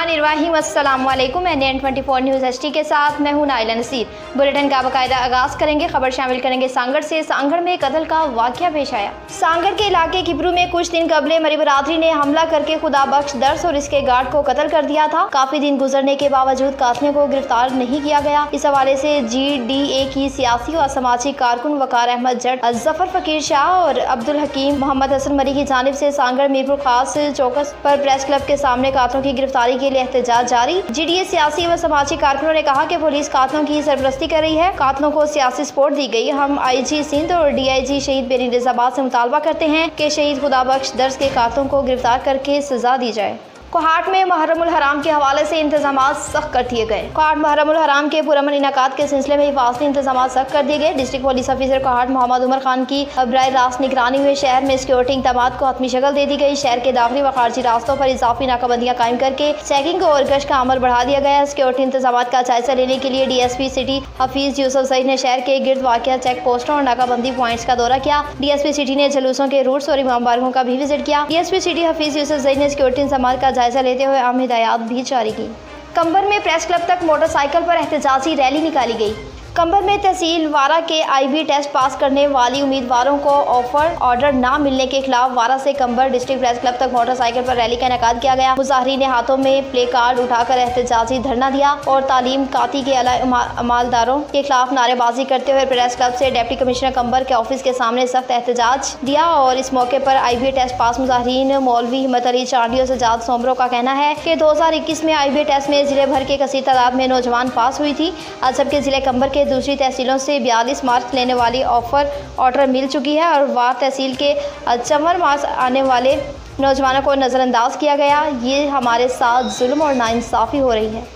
बिस्मिल्लाहिर्रहमानिर्रहीम। अस्सलाम वालेकुम। NN24 न्यूज़ HD के साथ मैं हूं नाइला नसीर। बुलेटिन का बाकायदा आगाज़ करेंगे। खबर शामिल करेंगे सांगड़ से। सांगड़ में कत्ल का वाक़या पेश आया। सांगड़ के इलाके खिबरू में कुछ दिन कबल मरी बरादरी ने हमला करके खुदा बख्श दर्स और इसके गार्ड को कत्ल कर दिया था। काफी दिन गुजरने के बावजूद कातिलों को गिरफ्तार नहीं किया गया। इस हवाले से GDA की सियासी और समाजी कारकुन वकार अहमद जट, जफर फकीर शाह और अब्दुल हकीम मोहम्मद हसन मरी की जानिब से सांगड़ मीरपुर खास चौकस पर प्रेस क्लब के सामने कातिलों की गिरफ्तारी के लिए एहतजाज जारी। GDA सियासी व समाजी कारकुनों ने कहा कि पुलिस कातिलों की सरपरस्ती कर रही है। कातिलों को सियासी सपोर्ट दी गई। हम IG सिंध और DIG शहीद बेनी रिजाबाद से मुतालबा करते हैं कि शहीद खुदा बख्श दर्स के कातिलों को गिरफ्तार करके सजा दी जाए। कोहाट में मुहर्रमुल हराम के हवाले से इंतजामात सख्त कर दिए गए। कोहाट मुहर्रमुल हराम के पुरअमन इनाकात के सिलसिले में हिफाजती इंतजामात सख्त कर दिए गए। District police officer Kohat Mohammad Umar Khan की बराह रास्त निगरानी में शहर में सिक्योरिटी इंतजामात को हतमी शक्ल दे दी गई। शहर के दाखिली व खारजी रास्तों पर इजाफी नाकाबंदियां कायम करके चेकिंग और गश्त का अमल बढ़ा दिया गया। सिक्योरिटी इंतजामात का जायजा लेने के लिए DSP सिटी हफीज यूसुफ सईद ने शहर के गिर्द वाक़िया चेक पोस्टों और नाकाबंदी पॉइंट्स का दौरा किया। DSP सिटी ने जुलूसों के रूट्स और इमाम बारगों का भी विजिट किया। DSP सिटी हफीज यूसुफ सईद ने सिक्योरिटी इंतजामात का जायजा लेते हुए हिदायत भी जारी की। कंबर में प्रेस क्लब तक मोटरसाइकिल पर एहतजाजी रैली निकाली गई। कंबर में तहसील वारा के IB टेस्ट पास करने वाली उम्मीदवारों को ऑफर ऑर्डर ना मिलने के खिलाफ वारा से कंबर डिस्ट्रिक्ट प्रेस क्लब तक मोटरसाइकिल पर रैली का इनेकाद किया गया। मुजाहिरीन ने हाथों में प्ले कार्ड उठाकर एहतजाजी धरना दिया और तालीम काती के अमालदारों के खिलाफ नारेबाजी करते हुए प्रेस क्लब से डिप्टी कमिश्नर कंबर के ऑफिस के सामने सख्त एहतजाज दिया। और इस मौके पर IB टेस्ट पास मुजाहिरीन मौलवी हिम्मत अली चांडियों से जाद सोमरों का कहना है कि 2021 में IB टेस्ट में जिले भर के कसीर तादाद में नौजवान पास हुई थी, जबकि जिले कंबर के दूसरी तहसीलों से 42 मार्क्स लेने वाली ऑफर ऑर्डर मिल चुकी है और वार तहसील के 54 मार्क्स आने वाले नौजवानों को नज़रअंदाज किया गया। ये हमारे साथ जुल्म और नाइंसाफ़ी हो रही है।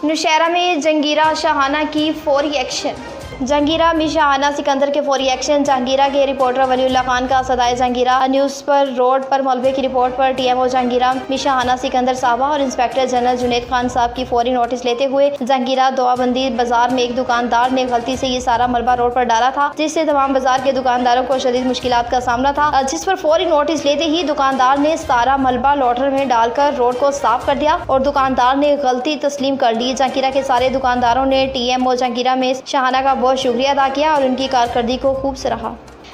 नौशहरा में जंगीरा शाहाना की फौरी एक्शन। जंगीरा में शाहाना सिकंदर के फौरी एक्शन। जहांगीरा के रिपोर्टर वलीउल्लाह खान का सदाए जहांगीरा न्यूज़ पर रोड पर मलबे की रिपोर्ट पर TMO जहांगीरा में शाहाना सिकंदर साहबा और इंस्पेक्टर जनरल जुनेद खान साहब की फौरी नोटिस लेते हुए जहांगीरा दुआबंदी बाजार में एक दुकानदार ने गलती से ये सारा मलबा रोड पर डाला था, जिससे तमाम बाजार के दुकानदारों को शदीद मुश्किलात का सामना था, जिस पर फौरी नोटिस लेते ही दुकानदार ने सारा मलबा लोटर में डालकर रोड को साफ कर दिया और दुकानदार ने गलती तस्लीम कर ली। जहांगीरा के सारे दुकानदारों ने TMO जहांगीरा में शाहाना का बहुत शुक्रिया अदा किया और उनकी कारकर्दगी को खूब सराहा।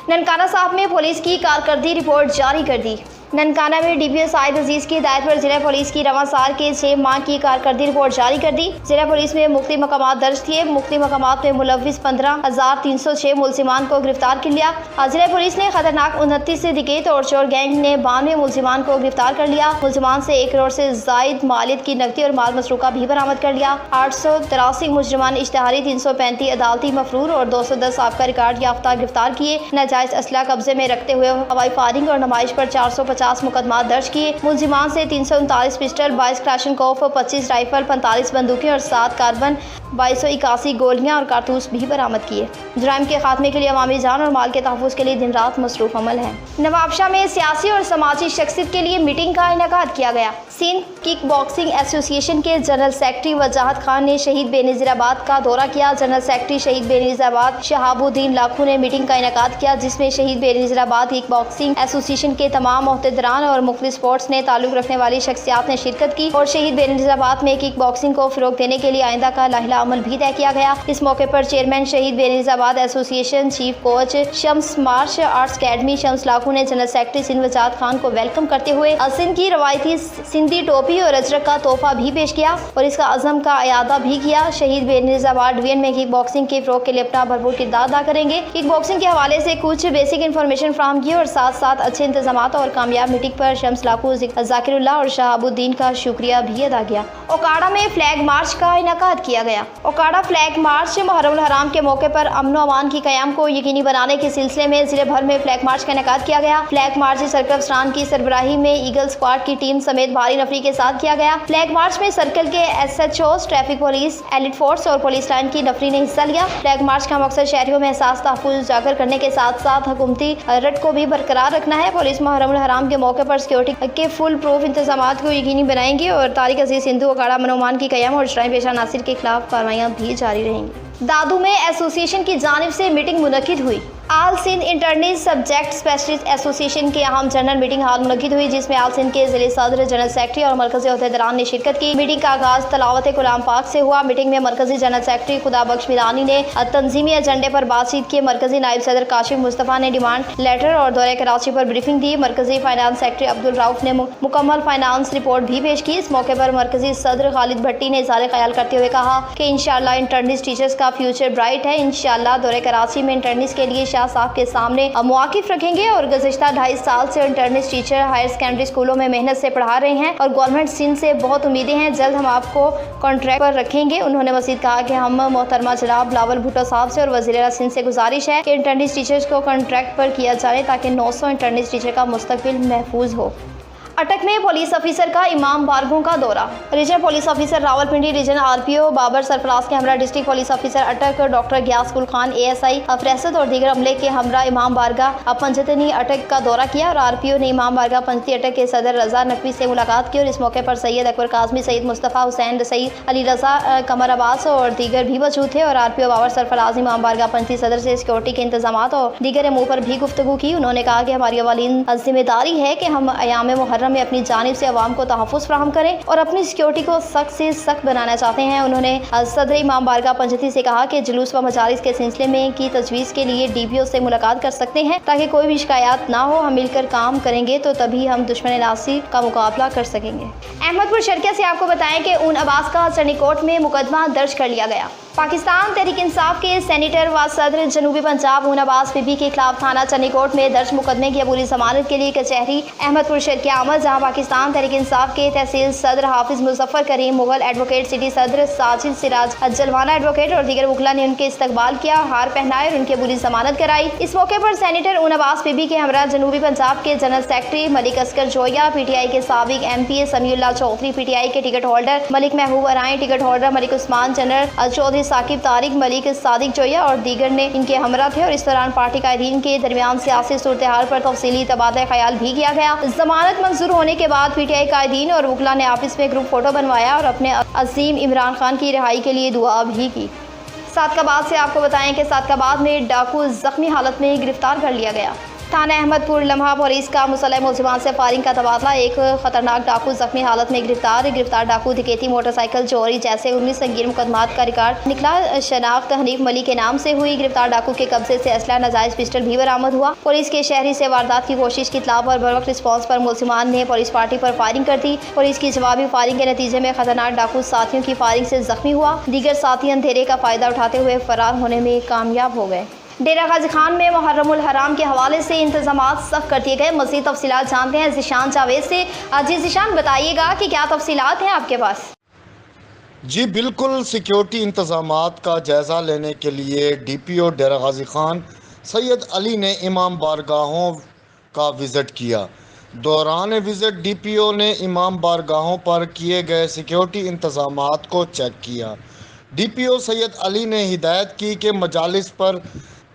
ननकाना साहब में पुलिस की कारकर्दगी रिपोर्ट जारी कर दी। ननकाना में DPO साइद अजीज की हिदायत पर जिला पुलिस की रवां साल के 6 माह की कारकर्दगी रिपोर्ट जारी कर दी। जिला पुलिस में मुख्तलिफ मकामात दर्ज किए। मुख्तलिफ मकामात में मुलविस 15,306 मुलजिमान को गिरफ्तार कर लिया। जिला पुलिस ने खतरनाक 29 से दिकेत और चोर गैंग ने 92 मुलजिमान को गिरफ्तार कर लिया। मुलजिमान से 1 करोड़ से जायद मालियत की नकदी और माल मसरूका भी बरामद कर लिया। 883 मुजरिमान इश्तहारी, 335 अदालती मफरूर और 210 साबका रिकॉर्ड याफ्ता गिरफ्तार किए। नाजायज असला कब्जे में रखते हुए हवाई फायरिंग और नमाइश पर 450 मुकदमा दर्ज किए। मुलजिमान से 339 पिस्टल, 22 क्लाशनकोफ, 25 राइफल, 45 बंदूकें और 7 कार्बन 2281 गोलियां और कारतूस भी बरामद किए। जुराइम के खात्मे के लिए अवामी जान और माल के तहफ़्फ़ुज़ के लिए दिन रात मसरूफ अमल है। नवाबशाह में सियासी और समाजी शख्सियत के लिए मीटिंग का इनेकाद किया गया। सिंध किक बॉक्सिंग एसोसिएशन के जनरल सेक्रेटरी वजाहत खान ने शहीद बेनज़ीराबाद का दौरा किया। जनरल सेक्रेटरी शहीद बेनज़ीराबाद शहाबुद्दीन लाखू ने मीटिंग का इनेकाद किया, जिसमें शहीद बेनज़ीराबाद किक बॉक्सिंग एसोसिएशन के तमाम मोहतदरान और मुख्तलिफ स्पोर्ट्स ने ताल्लुक रखने वाली शख्सियात ने शिरकत की और शहीद बेनज़ीराबाद में किक बॉक्सिंग को फ़रोग़ देने के लिए आइंदा का लाहिला अमल भी तय किया गया। इस मौके पर chairman Shaheed Benazirabad association, chief coach Shams martial arts academy Shams Lakhu ने जनरल सेक्रेटरी सिंध वजाहत खान को वेलकम करते हुए सिंध की रवायती सिंधी टोपी और अजरक का तोहफा भी पेश किया और इसका अज़म का अयादा भी किया। शहीद बेनज़ीराबाद डिवीजन में किक बॉक्सिंग के फ़रोग़ के लिए अपना भरपूर किरदार अदा करेंगे। किक बॉक्सिंग के हवाले से कुछ बेसिक इन्फॉर्मेशन फ्राहम की और साथ साथ अच्छे इंतजामात और कामयाब मीटिंग पर शम्स लाखू, ज़ाकिरुल्लाह और शहाबुद्दीन का शुक्रिया भी अदा किया। ओकाड़ा में फ्लैग मार्च का इनेकाद किया गया। ओकाड़ा फ्लैग मार्च मुहर्रमुल हराम के मौके पर अमन व अमान की क़याम को यकीनी बनाने के सिलसिले में जिले भर में फ्लैग मार्च का इनेकाद किया गया। फ्लैग मार्च सर्कल अफसरान की सरबराही में ईगल स्क्वाड की टीम समेत भारी नफरी के साथ किया गया। फ्लैग मार्च में सर्कल के SHOs, traffic police, elite force और पुलिस लाइन की नफरी ने हिस्सा लिया। फ्लैग मार्च का मकसद शहरियों में एहसास तहफ़्फ़ुज़ उजागर करने के साथ साथ हुकूमती रट को भी बरकरार रखना है। पुलिस मुहर्रमुल हराम के मौके पर सिक्योरिटी के फुल प्रूफ इंतजामात को यकीनी बनाएंगे और तारिक अजीज हिंदू ओकाड़ा अमन व अमान की क़याम और जुराइम पेशा नासिर के खिलाफ कार्रवाइयाँ भी जारी रहेंगी। दादू में एसोसिएशन की जानिब से मीटिंग मुनक्किद हुई। All Sindh internist subject specialist association की अहम जनरल मीटिंग हाल मुनक्किद हुई, जिसमें आल सिंध के ज़िले सदर, जनरल सेक्रेटरी और मरकजी अहदेदारान ने शिरकत की। मीटिंग का आगाज़ तलावत कुरान पाक से हुआ। मीटिंग में मरकजी जनरल सेक्रेटरी खुदा बख्श मिरानी ने तंजीमी एजेंडे पर बातचीत की। मरकजी नायब सदर काशिफ मुस्तफ़ा ने डिमांड लेटर और दौरे कराची पर ब्रीफिंग दी। मरकजी फाइनेंस सेक्रेटरी अब्दुल रऊफ ने मुकम्मल फाइनेंस रिपोर्ट भी पेश की। इस मौके पर मरकजी सदर खालिद भट्टी ने इज़हार ख्याल करते हुए कहा कि इंशाअल्लाह इंटर्निस्ट टीचर्स का फ्यूचर ब्राइट है। इंशाअल्लाह दौरे कराची में इंटर्निस्ट के लिए शाह साहब के सामने मौक़िफ़ रखेंगे और गुज़िश्ता 2.5 साल से इंटर्निस्ट टीचर हायर सेकेंडरी स्कूलों में मेहनत से पढ़ा रहे हैं और गवर्नमेंट सिंध से बहुत उम्मीदें हैं। जल्द हम आपको कॉन्ट्रैक्ट पर रखेंगे। उन्होंने मज़ीद कहा कि हम मोहतरमा जनाब बिलावल भुट्टो साहब से और वज़ीर सिंध से गुजारिश है कि इंटर्निस्ट टीचर्स को कॉन्ट्रैक्ट पर किया जाए ताकि 900 इंटर्निस्ट टीचर का मुस्तकबिल महफूज हो। अटक में पुलिस ऑफिसर का इमाम बारगों का दौरा। Regional police officer Rawalpindi, regional RPO Babar Sarfaraz के हमरा district police officer Attock doctor Ghias Gul Khan ASI फरसत और दीगर अमले के हमरा इमाम बारगाह पंजतनी अटक का दौरा किया और आरपीओ ने इमाम बारगाह पंजती अटक के सदर रजा नकवी से मुलाकात की और इस मौके पर सैयद अकबर काजमी, सईद मुस्तफ़ा हुसैन, सईद अली रजा, कमर अब्बास और दीगर भी मौजूद थे। और आरपीओ बाबर सरफराज इमाम बारगाह पंजती सदर से सिक्योरिटी के इंतजाम और दीगर अमूर पर भी गुफ्तगू की। उन्होंने कहा कि हमारी अवालीन जिम्मेदारी है कि हम अयाम मुहर्रम में अपनी जानिब से अवाम को तहफ़्फ़ुज़ फराहम करें और अपनी सिक्योरिटी को सख्त से सख्त बनाना चाहते हैं। उन्होंने सदर इमाम बारगाह पंजती से कहा कि जुलूस व मजालिस के सिलसिले में की तजवीज़ के लिए डीपीओ से मुलाकात कर सकते हैं ताकि कोई भी शिकायत ना हो। हम मिलकर काम करेंगे तो तभी हम दुश्मन नासिर का मुकाबला कर सकेंगे। अहमदपुर शर्किया से आपको बताएं कि ऊन अब्बास का चरनी कोर्ट में मुकदमा दर्ज कर लिया गया। पाकिस्तान तहरीक इंसाफ के सेनेटर व सदर जनूबी पंजाब ऊन अब्बास बीबी के खिलाफ थाना चरनी कोर्ट में दर्ज मुकदमे की अबूरी जमानत के लिए कचहरी अहमदपुर शर्किया आमद, जहाँ पाकिस्तान तहरीक इंसाफ के तहसील सदर हाफिज मुजफ्फर करीम मुगल, एडवोकेट सिटी सदर साजिद सिराज जलवाना एडवोकेट और दीगर वकला ने उनके इस्तकबाल किया, हार पहनाए और उनकी अबूरी जमानत कराई। इस मौके पर सेनेटर ऊन अब्बास बीबी के हमरा जनूबी पंजाब के general secretary Malik Asghar Joya, PTI के साबिक एमपी समीउल्लाह चौधरी, पीटीआई के ticket holder Malik Mehboob Arain, ticket holder Malik Usman, general Chaudhry Saqib Tariq, Malik Sadiq Joya और दीगर ने इनके हमरा थे। और इस दौरान पार्टी कायदीन के दरमियान सियासी सूरत हाल पर तफसीली तबादला ख्याल भी किया गया। जमानत मंजूर होने के बाद पीटीआई कायदीन और वकला ने आपस में ग्रुप फोटो बनवाया और अपने अजीम इमरान खान की रिहाई के लिए दुआ भी की। सादकाबाद से आपको बताएं कि सादकाबाद में डाकू जख्मी हालत में गिरफ्तार कर लिया गया। थाना अहमदपुर लम्हा पुलिस का मुसल्लह मुलजिमान से फायरिंग का तबादला। एक खतरनाक डाकू जख्मी हालत में गिरफ्तार डाकू डकैती, मोटरसाइकिल चोरी जैसे 19 संगीन मुकदमात का रिकॉर्ड निकला। शनाख्त हनीफ मलिक के नाम से हुई। गिरफ्तार डाकू के कब्जे से असला नाजायज पिस्टल भी बरामद हुआ। पुलिस के शहरी से वारदात की कोशिश की इत्तला पर बरवक्त रिस्पॉन्स पर मुलजिमान ने पुलिस पार्टी पर फायरिंग कर दी। पुलिस की जवाबी फायरिंग के नतीजे में खतरनाक डाकू साथियों की फायरिंग से जख्मी हुआ। दीगर साथी अंधेरे का फायदा उठाते हुए फरार होने में कामयाब हो गए। डेरा गाजी खान में मुहर्रमुल हराम के हवाले से इंतजामात सख्त कर दिए गए। मज़ीद तफसीलात जानते हैं ज़िशान जावेद से। जी ज़िशान, बताइएगा कि क्या तफसीलात हैं आपके पास? जी बिल्कुल, सिक्योरिटी इंतजामात का जायज़ा लेने के लिए डीपीओ डेरा गाजी खान सैयद अली ने इमाम बारगाहों का विज़िट किया। दौरान विज़िट डीपीओ ने इमाम बारगाहों पर किए गए सिक्योरिटी इंतजामात को चेक किया। डीपीओ सैयद अली ने हिदायत की कि मजालिस पर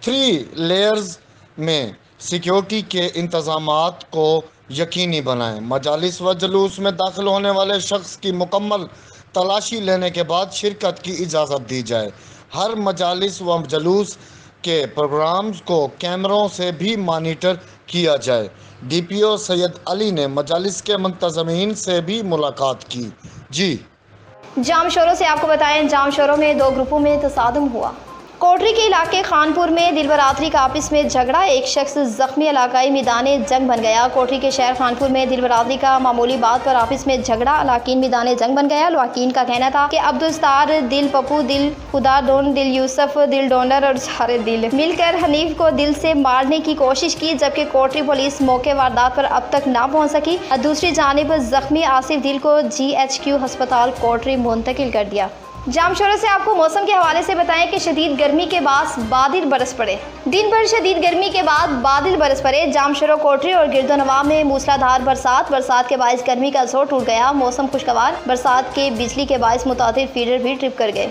3 लेयर्स में सिक्योरिटी के इंतजामात को यकीनी बनाएं। मजालिस व जुलूस में दाखिल होने वाले शख्स की मुकम्मल तलाशी लेने के बाद शिरकत की इजाज़त दी जाए। हर मजालिस व जुलूस के प्रोग्राम्स को कैमरों से भी मॉनिटर किया जाए। डीपीओ सैयद अली ने मजालिस के मुंतज़मीन से भी मुलाकात की। जी जाम शोरों से आपको बताएं, जाम शोरों में 2 ग्रुपों में तसादुम हुआ। कोटरी के इलाके खानपुर में दिल बरादरी का आपस में झगड़ा, एक शख्स जख्मी, इलाकाई मैदान जंग बन गया। कोटरी के शहर खानपुर में दिल बरादरी का मामूली बात पर आपस में झगड़ा, अलाकीन मैदान जंग बन गया। लवाकीन का कहना था कि अब्दुलस्तार, दिल पप्पू, दिल खुदा डोन, दिल यूसुफ, दिल डोनर और सारे दिल मिलकर हनीफ को दिल से मारने की कोशिश की, जबकि कोटरी पुलिस मौके वारदात पर अब तक ना पहुँच सकी। दूसरी जानिब जख्मी आसिफ दिल को GHQ अस्पताल कोटरी मुंतकिल कर दिया। जामशोरों से आपको मौसम के हवाले से बताएं कि शदीद गर्मी के बाद बादल बरस पड़े। दिन भर शदीद गर्मी के बाद बादल बरस पड़े। जामशोरों, कोटरी और गिरदोनवा में मूसलाधार बरसात के बायस गर्मी का जोर टूट गया। मौसम खुशगवार, बरसात के बिजली के बायस मुतादिर फीडर भी ट्रिप कर गए।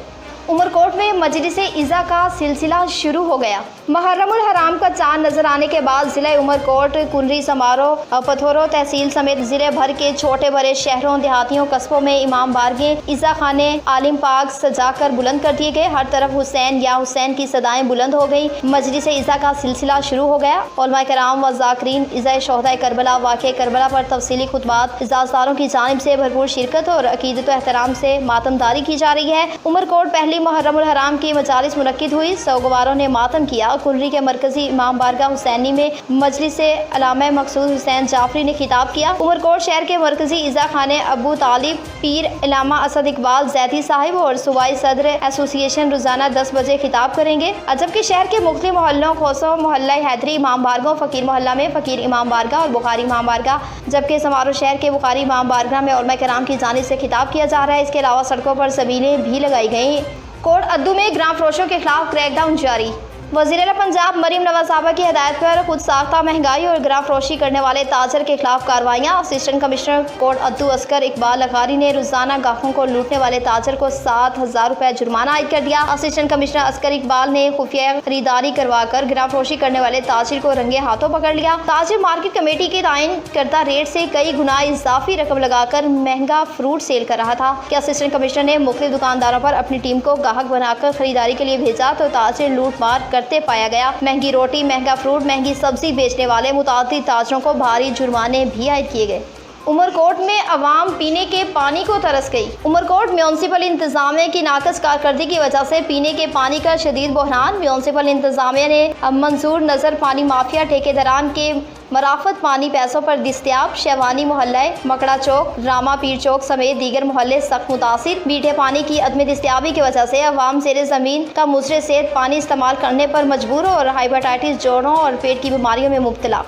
उमरकोट में मजलिस इज़ा का सिलसिला शुरू हो गया। मुहर्रमुल हराम का चांद नजर आने के बाद जिले उमरकोट कुनरी समारोह पथोरो तहसील समेत जिले भर के छोटे बड़े शहरों देहातियों कस्बों में इमाम बारगाह इज़ा खाने आलिम पाक सजाकर बुलंद कर दिए गए। हर तरफ हुसैन या हुसैन की सदाएं बुलंद हो गई। मजलिस इज़ा का सिलसिला शुरू हो गया। उलमा कराम व ज़ाकिरीन इज़ा शोहदा करबला वाक़े करबला पर तफसीली खुतबात इजाज़दारों की जानिब से भरपूर शिरकत और अकीदत व एहतराम से मातमदारी की जा रही है। उमरकोट पहली मुहर्रमुल हराम की मजालिस मुनक्किद हुई। सौगवारों ने मातम किया। कुनरी के मरकजी इमाम बारगाह हुसैनी में मजलिस अलामा मकसूद हुसैन जाफरी ने खिताब किया। उमरकोट शहर के मरकजी इज़ा खाने अबू तालिब पीर इलामा असद इकबाल जैदी साहिब और सूबाई सदर एसोसिएशन रोजाना 10 बजे खिताब करेंगे। जबकि शहर के मुख्तलिफ मोहल्लों खोसो मोहल्ला हैदरी इमाम बारगाह, फकीर मोहल्ला में फकीर इमाम बारगाह और बुखारी इमाम बारगाह, जबकि समारोह शहर के बुखारी इमाम बारगाह में उलमा कराम की जानिब से खिताब किया जा रहा है। इसके अलावा सड़कों पर सबीलें भी लगाई गई। कोट अद्दू में ग्राम फरोशों के खिलाफ क्रैकडाउन जारी। वज़ीर पंजाब मरीम नवाज साहबा की हदायत पर खुद साख्ता महंगाई और ग्राम फरोशी करने वाले ताजर के खिलाफ कार्रवाइयाँ। असिस्टेंट कमिश्नर कोट अद्दू अस्कर इकबाल अखारी ने रोजाना गाहकों को लूटने वाले ताजर को 7,000 रुपये जुर्माना आयद कर दिया। असिस्टेंट कमिश्नर अस्कर इकबाल ने खुफिया खरीदारी करवाकर ग्राम फरोशी करने वाले ताजिर को रंगे हाथों पकड़ लिया। ताजिर मार्केट कमेटी के तायन करता रेट से कई गुना इजाफी रकम लगाकर महंगा फ्रूट सेल कर रहा था कि असिस्टेंट कमिश्नर ने मुख्तलिफ दुकानदारों पर अपनी टीम को गाहक बनाकर खरीदारी के लिए भेजा तो ताजिर लूट मार करते पाया गया। महंगी रोटी, महंगा फ्रूट, महंगी सब्जी बेचने वाले मुतादिद ताजरों को भारी जुर्माने भी आयद किए गए। उमरकोट में अवाम पीने के पानी को तरस गई। उमरकोट म्यूनसिपल इंतजामिया की नाकस कारकर्दगी की वजह से पीने के पानी का शदीद बहरान। म्यूनसिपल इंतजामिया ने मंजूर नजर पानी माफिया ठेकेदारान के मराफत पानी पैसों पर दस्तियाब शेवानी मोहल्ला, मकड़ा चौक, रामा पीर चौक समेत दीगर मोहल्ले सख्त मुतासिर। मीठे पानी की अदम दस्तियाबी की वजह से अवाम ज़ेरे ज़मीन का मुजरे सेहत पानी इस्तेमाल करने पर मजबूर और हेपेटाइटिस, जोड़ों और पेट की बीमारियों में मुब्तला।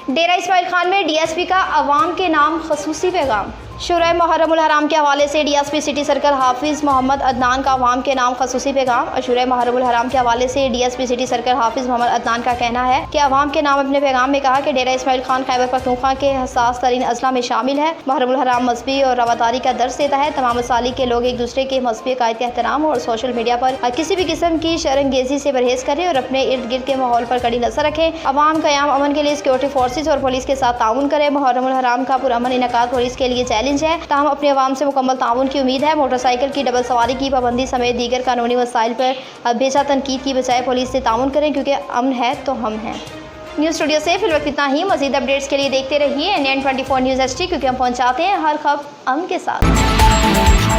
डेरा इस्माइल खान में डीएसपी का अवाम के नाम खसूसी पैगाम। शुरा मुहर्रमुल हराम के हवाले से डीएसपी सिटी सर्कल हाफिज़ मोहम्मद अदनान का अवाम के नाम खसूसी पैगाम। शुरा मुहर्रमुल हराम के हवाले से डीएसपी सिटी सर्कल हाफिज़ मोहम्मद अदनान का कहना है कि अवाम के नाम अपने पैगाम में कहा कि डेरा इस्माइल खान खैबर पख्तूनख्वा के हसास तरीन अजला में शामिल है। मुहर्रमुल हराम मजहबी और रवादारी का दर्स देता है। तमाम मसालिक के लोग एक दूसरे के मजहबी अकायद का एहतराम और सोशल मीडिया पर किसी भी किस्म की शरंगेजी से परहेज करें और अपने इर्द गिर्द के माहौल पर कड़ी नजर रखें। अवाम क़याम अमन के लिए सिक्योरिटी फोर्सेज और पुलिस के साथ ताउन करें। मुहर्रमुल हराम का पुरअमन इनकाद पुलिस के लिए चैलेंज है, ताहम अपने अवाम से मुकम्मल ताउन की उम्मीद है। मोटरसाइकिल की डबल सवारी की पाबंदी समेत दीगर कानूनी मसाइल पर बेजा तनकीद की बजाय पुलिस से ताउन करें, क्योंकि अमन है तो हम हैं। न्यूज़ स्टूडियो से फिल वक्त इतना ही। मज़ीद अपडेट्स के लिए देखते रहिए NN24 न्यूज़ HD, क्योंकि हम पहुँचाते हैं हर खबर अमन के साथ।